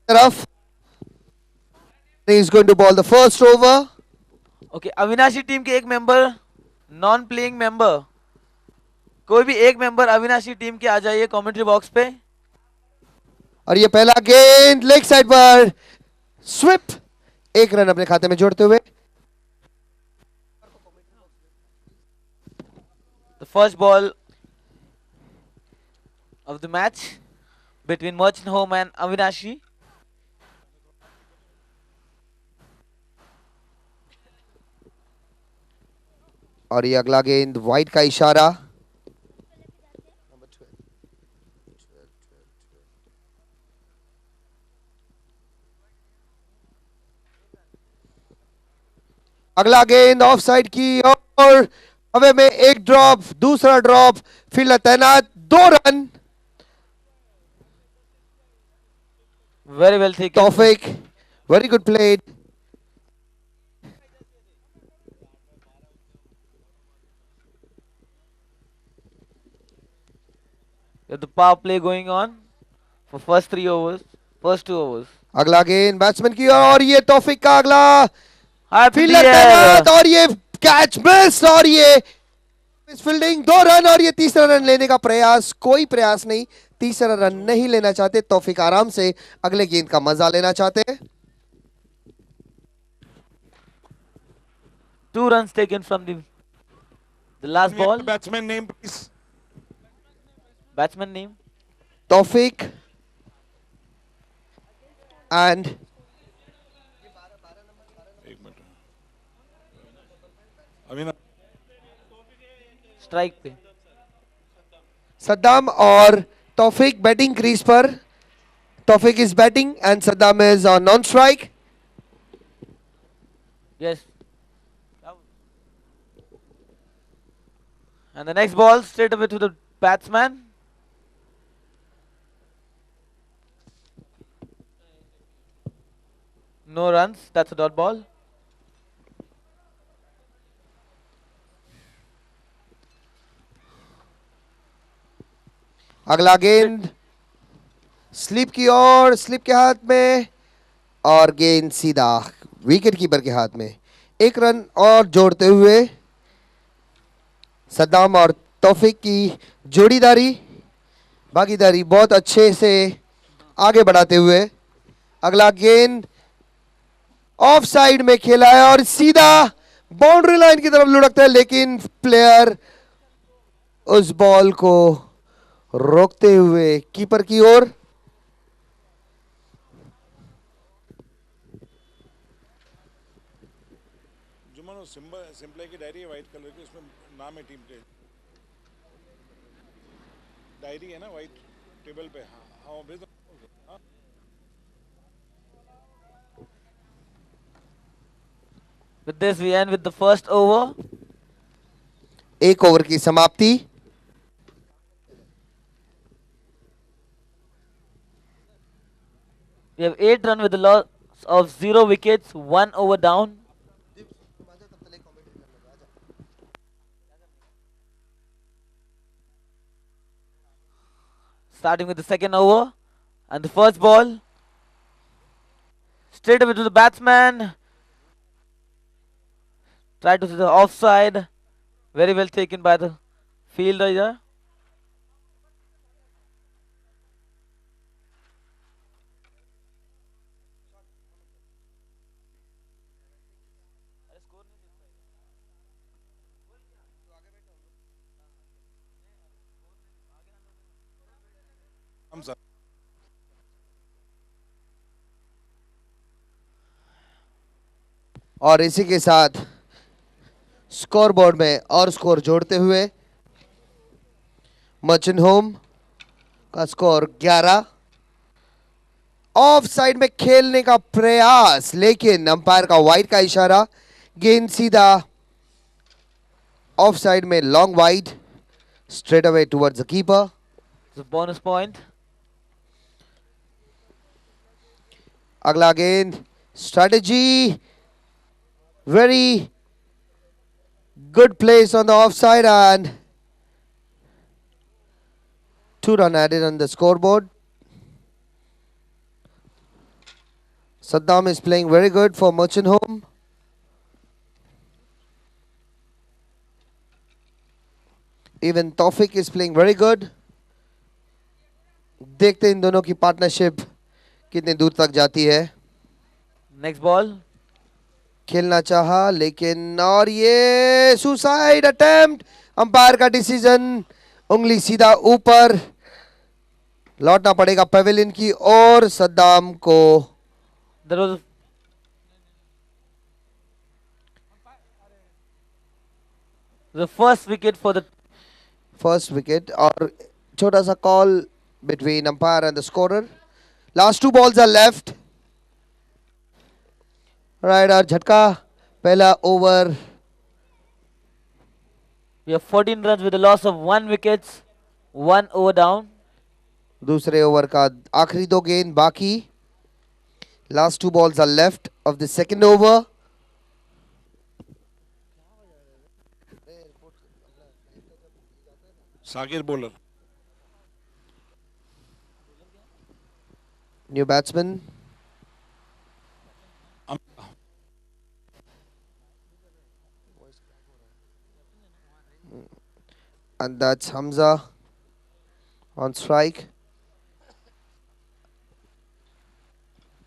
तरफ he is going to ball the first over. Okay, अविनाशी team के एक मेंबर, नॉन प्लेइंग मेंबर, कोई भी एक मेंबर अविनाशी टीम के आ जाइए कमेंट्री बॉक्स पे। और ये पहला गेंद लेग साइड पर स्विप, एक रन अपने खाते में जोड़ते हुए। The first ball of the match between merchant home and अविनाशी। और ये अगला गेंद वाइड का इशारा। अगला गेंद ऑफ साइड की और हवे में एक ड्रॉप, दूसरा ड्रॉप, फील्डर तैनात, 2 run. Very well think. Taufiq, very good played. The power play going on for first 3 overs, first 2 overs. अगला गेंद बैट्समैन की और ये तौफिक का अगला, फील्डर Clear. तैनात और ये कैच मिस और ये फील्डिंग, 2 रन और ये तीसरा रन लेने का प्रयास, कोई प्रयास नहीं, तीसरा रन नहीं लेना चाहते तौफिक, आराम से अगले गेंद का मजा लेना चाहते हैं। 2 runs taken from the last ball. Batsman name, please. Batsman name. Taufiq and एक मिनट, अविनाश। Strike पे। सद्दाम और तौफिक बैटिंग क्रीज पर। Taufiq is batting and Saddam is on non strike. Yes. And the next ball straight away to the batsman. No runs. That's a dot ball. अगला गेंद slip की ओर, slip के हाथ में और गेंद सीधा विकेट कीपर के हाथ में। 1 रन और जोड़ते हुए सद्दाम और तौफिक की जोड़ीदारी, भागीदारी बहुत अच्छे से आगे बढ़ाते हुए। अगला गेंद ऑफ साइड में खेला है और सीधा बाउंड्री लाइन की तरफ लुढ़कता है, लेकिन प्लेयर उस बॉल को रोकते हुए कीपर की ओर। जुम्मन, वो सिंपल की डायरी है व्हाइट कलर की, उसमें नाम है टीम के। डायरी है ना व्हाइट टेबल पे। हाँ हाँ, भेज दो। हाँ। With this we end with the first over. 1 over की समाप्ति। We have 8 runs with the loss of 0 wickets, 1 over down. Starting with the second over and the first ball straight away to the batsman. Try to see the offside. Very well taken by the fielder here. हम sir. और इसी के साथ score board में और score जोड़ते हुए merchant home का स्कोर 11। ऑफ साइड में खेलने का प्रयास, लेकिन अंपायर का वाइड का इशारा, गेंद सीधा ऑफ साइड में, long wide, straight away towards the keeper. Bonus point. अगला गेंद strategy, very good place on the offside and 2 run added on the scoreboard. Saddam is playing very good for Merchant Home. Even Taufik is playing very good. देखते हैं इन दोनों की partnership कितने दूर तक जाती है. Next ball. खेलना चाहा लेकिन और ये सुसाइड अटेम्प्ट. अंपायर का डिसीजन. उंगली सीधा ऊपर. लौटना पड़ेगा पवेलियन की और सद्दाम को. There was the first wicket for the first wicket और छोटा सा call between umpire and the scorer. Last 2 balls are left. Rider झटका. पहला over. we have 14 runs with a loss of 1 wickets, 1 over down. दूसरे over का आखिरी 2 गेंद बाकी. Last 2 balls are left of the second over. Sakir bowler. New batsman. And that's Hamza on strike.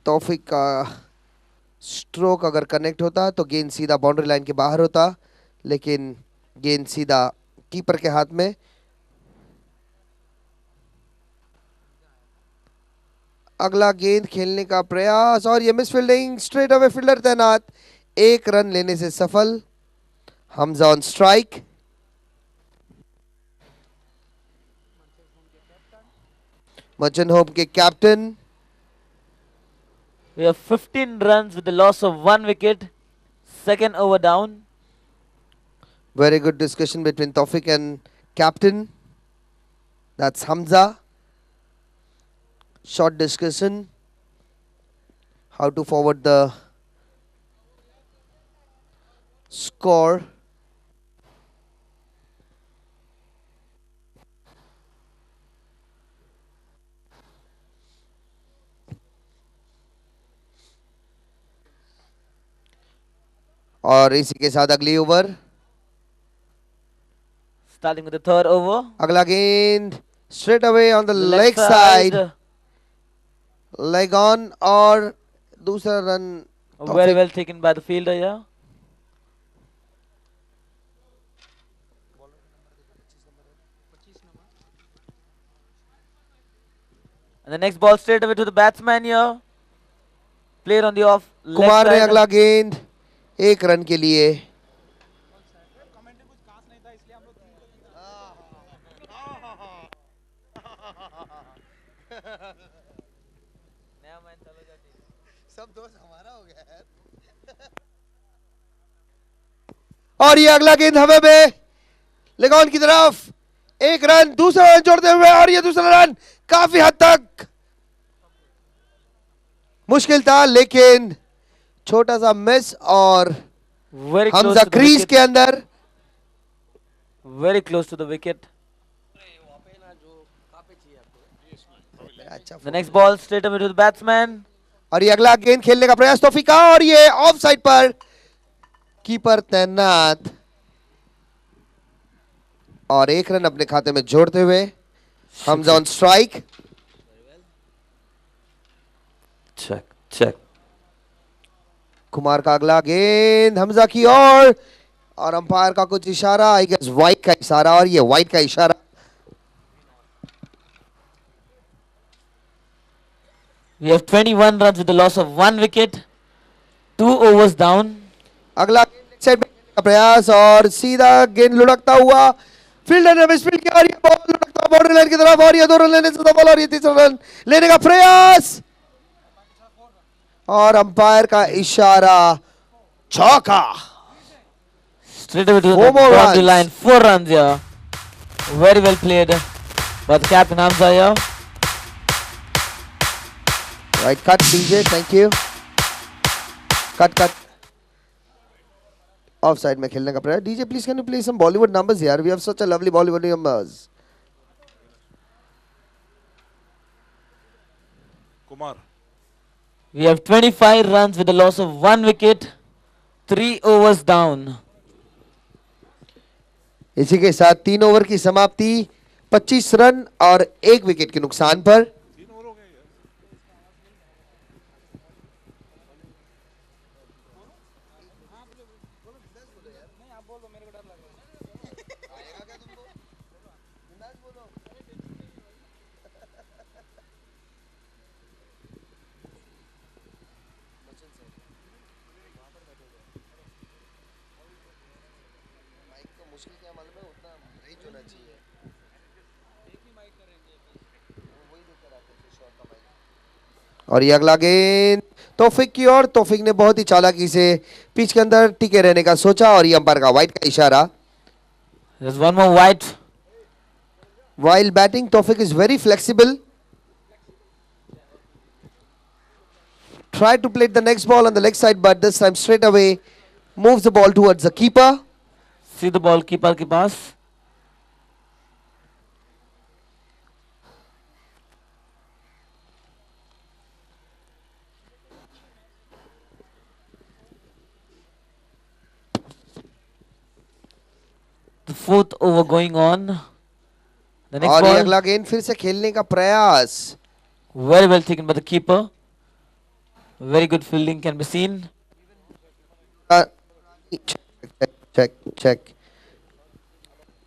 Taufiq का stroke अगर connect होता तो गेंद सीधा बाउंड्री लाइन के बाहर होता, लेकिन गेंद सीधा कीपर के हाथ में. अगला गेंद खेलने का प्रयास और ये miss fielding. Straight away fielder तैनात. 1 रन लेने से सफल. Hamza on strike. Merchant home के captain. We have 15 runs with the loss of 1 wicket, second over down. Very good discussion between Taufik and captain. That's Hamza. Short discussion. How to forward the score. और इसी के साथ अगली over. Starting with the third over. अगला गेंद straight away on the The leg left side. Leg on और दूसरा run. Very well taken by the fielder here. And the next ball straight away to the batsman here. Played on the off leg Kumar ने side. अगला गेंद 1 run के लिए. सब दोस्त हमारा हो गया है. और ये अगला गेंद हमें में लेग ऑन की तरफ. 1 रन. दूसरा रन जोड़ते हुए और ये दूसरा रन काफी हद तक मुश्किल था, लेकिन छोटा सा मिस और Very close Hamza to the crease wicket. के अंदर. Very close to the wicket. The next ball straight away to the batsman. और ये अगला गेंद खेलने का प्रयास तौफीक का और ये ऑफ साइड पर. कीपर तैनात और 1 रन अपने खाते में जोड़ते हुए Hamza on strike. Check. Kumar का अगला गेंद हमजा की और अंपायर का कुछ इशारा. आई गेस वाइट का इशारा और ये वाइट का इशारा. We have 21 runs with the loss of 1 wicket, 2 overs down. अगला गेंद साइड में खेलने का प्रयास और सीधा गेंद लुढ़कता हुआ. फील्डर ने मिसफील्ड किया और ये बॉल लुढ़कता हुआ बाउंड्री लाइन की तरफ और ये 2 रन लेने से सफल और ये 3रा रन लेने का प्रयास और अंपायर का इशारा. चौका. Straight away to the 4 more boundary runs. line. 4 runs here. Very well played by the captain Hamza here. Right cut DJ, thank you. Cut. Off side में खेलने का प्रयास. DJ please can you play some Bollywood numbers here? We have such a lovely Bollywood numbers. Kumar. We have 25 runs with a loss of 1 wicket, 3 overs down. इसी के साथ 3 over की समाप्ति, 25 run और 1 विकेट के नुकसान पर। और ये अगला गेंद तौफिक की ओर। तौफिक ने बहुत ही चालाकी से पिच के अंदर टिके रहने का सोचा और ये अंपायर का वाइड का इशारा। There's one more wide. While batting, Tawfiq is very flexible. Tried to play the next ball on the leg side, but this time straight away moves the ball towards the keeper. See the ball keeper के पास. The fourth over going on. The next और ये ball. अगला गेंद फिर से खेलने का प्रयास। Very well taken by the keeper. Very good fielding can be seen. Check.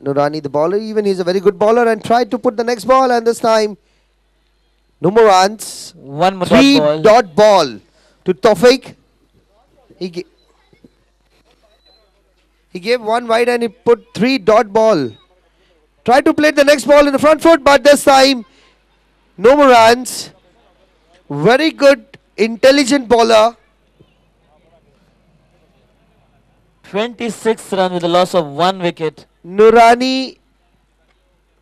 Nurani, the bowler, even he's a very good bowler, and tried to put the next ball, and this time no more runs. One more Three dot ball. dot ball to Tawfiq. He gave one wide and he put 3 dot ball. Tried to play the next ball in the front foot, but this time no more runs. Very good, intelligent bowler. 26 runs with a loss of 1 wicket. Nurani,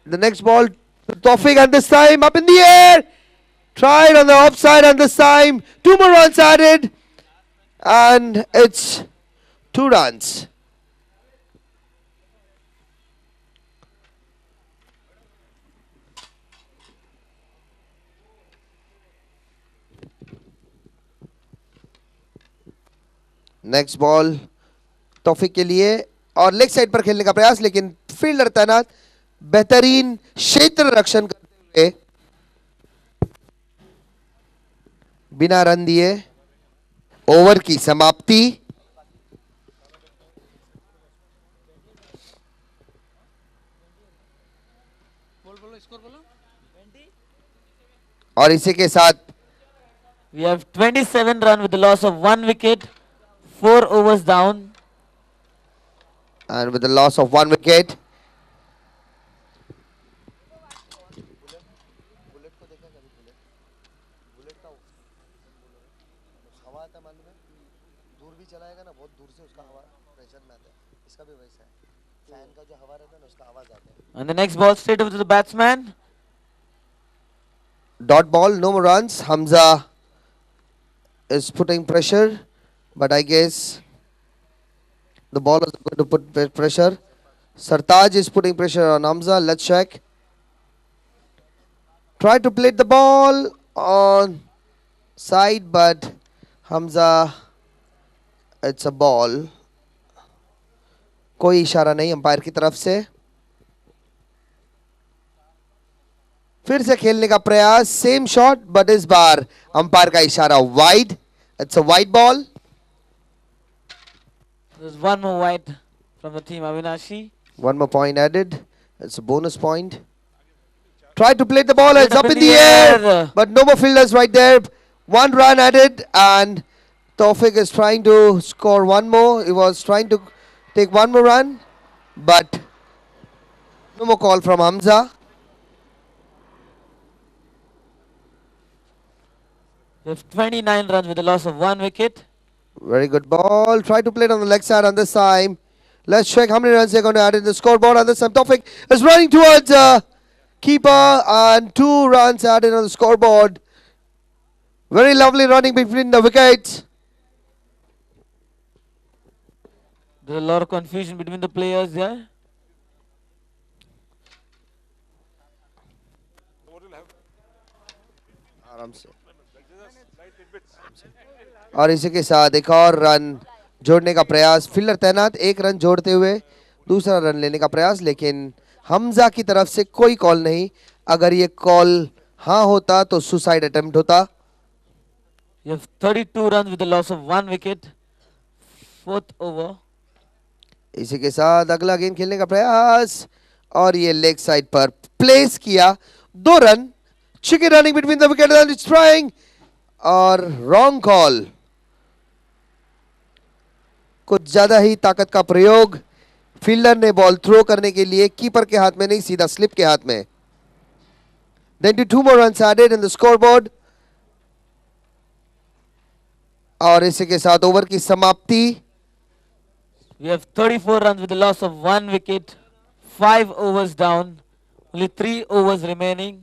the next ball to Tawfiq, and this time up in the air. Tried on the offside, and this time 2 more runs added, and it's 2 runs. Next ball Taufiq के लिए और leg side पर खेलने का प्रयास, लेकिन fielder तैनात, बेहतरीन क्षेत्र रक्षण करते हुए बिना रन दिए ओवर की समाप्ति। और इसी के साथ We have 27 runs with the loss of 1 wicket, 4 overs down. and with the loss of 1 wicket. And the next ball straight over to the batsman. Dot ball, no more runs. Hamza is putting pressure, but I guess the ball is going to put pressure. Sartaj is putting pressure on Hamza. Let's check. Try to play the ball on side, but Hamza, it's a ball. कोई इशारा नहीं umpire की तरफ से। फिर से खेलने का प्रयास, सेम शॉट, बट इस बार अंपायर का इशारा wide. It's a wide ball. There's one more wide from the team Avinashi. One more point added. It's a bonus point. Try to play the ball. It's up in the air, but no more fielders right there. 1 run added, and Tawfiq is trying to score one more. He was trying to take 1 more run, but no more call from Hamza. We have 29 runs with a loss of 1 wicket. Very good ball. Try to play it on the leg side on this time. Let's check how many runs they're going to add in the scoreboard on this time. Tawfiq is running towards keeper, and 2 runs added on the scoreboard. Very lovely running between the wickets. There's a lot of confusion between the players there. आराम से। और इसी के साथ एक और run जोड़ने का प्रयास, फील्डर तैनात, एक रन जोड़ते हुए दूसरा रन लेने का प्रयास, लेकिन हमजा की तरफ से कोई कॉल नहीं। अगर ये कॉल हाँ होता तो सुसाइड अटेम्प्ट होता। You have 32 runs with the loss of 1 wicket. Fourth over. इसी के साथ अगला गेंद खेलने का प्रयास और ये लेग साइड पर प्लेस किया, 2 run. Chicken running between the wicket and it's trying और रॉन्ग कॉल। कुछ ज्यादा ही ताकत का प्रयोग, फील्डर ने बॉल थ्रो करने के लिए कीपर के हाथ में नहीं, सीधा स्लिप के हाथ में। Then 2 more runs added in the scoreboard और इसी के साथ ओवर की समाप्ति। We have 34 runs with the loss of 1 wicket. 5 overs down. Only 3 overs remaining.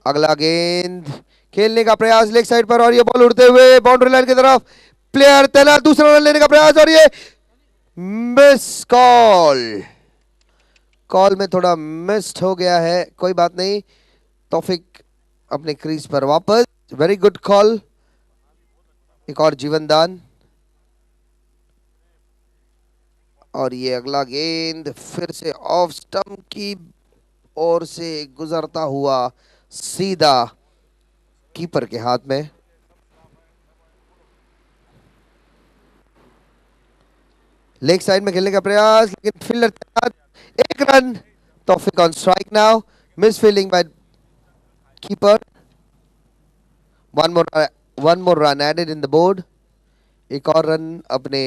अगला गेंद खेलने का प्रयास लेग साइड पर और ये बॉल उड़ते हुए बाउंड्री लाइन की तरफ, प्लेयर तैनात, दूसरा रन लेने का प्रयास और ये मिस कॉल। कॉल में थोड़ा मिस्ड हो गया है, कोई बात नहीं। तौफिक अपने क्रीज पर वापस, वेरी गुड कॉल। एक और जीवन दान और ये अगला गेंद फिर से ऑफ स्टंप की ओर से गुजरता हुआ सीधा कीपर के हाथ में। लेग साइड में खेलने का प्रयास, लेकिन फील्डर तैनात, 1 run. Taufiq on strike now, miss fielding by keeper. One more run added in the board. एक और रन अपने